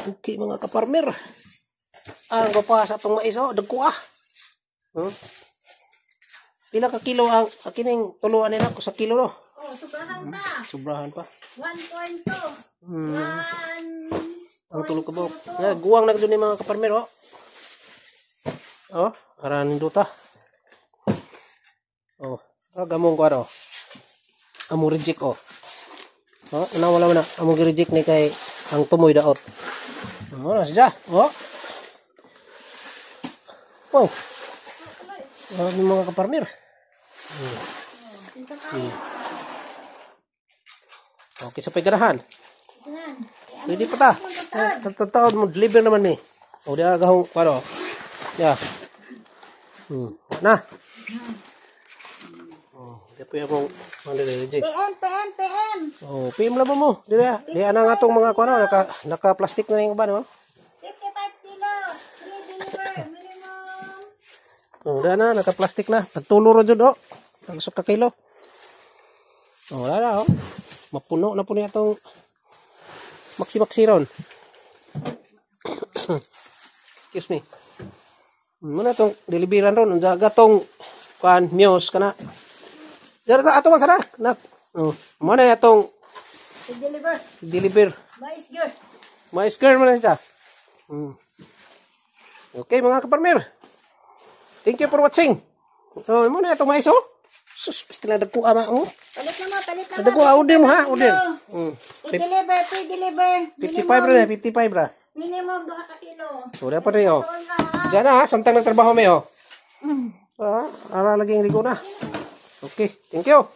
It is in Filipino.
Okay mga kaparmer. Ang pa sa itong mais dagko Pila ka kilo ang kining tuluan nila ko sa kilo no? Oh, sobrahan pa. Sobrahan pa. 1.2. Ang tulog ka ba? Guwang na doon ni mga kaparmer aranin duta. Gamong ko amo reject wala na amo reject ni kay ang tumoy daot. Na siya. Wow. Mga kaparmer. Okay sa pagarahan. Pwede pa ta. Taon mo deliver naman ni. Di agahong paro. Ya. Na. Dapat yung reject. PM. PM lang mo. Di ba? Di anang atong mga kuano naka-plastic na yung ba no? 55 kilo. Free deliver. Minimum. Udah na, naka-plastic na. Pagtulo ro jud Tagsok ka kilo. Wala na Mapuno na po niya itong maksi-maksi ron. Excuse me. Muna itong deliveran ron. Ang jaga itong muse ka na. Diyan na ato man sana. Muna itong deliver. Mais girl mo na siya. Okay mga kaparmer. Thank you for watching. So, muna itong mais Sus, pasti na dagko ama Palit na mo. Dagko udin mo udin. I-deliver, 55 ra, 55 ra. Minimum 2 ka kilo. Udah pa rin Diyan na samtang nagtrabaho mo ara laging ligo na. Okay, thank you.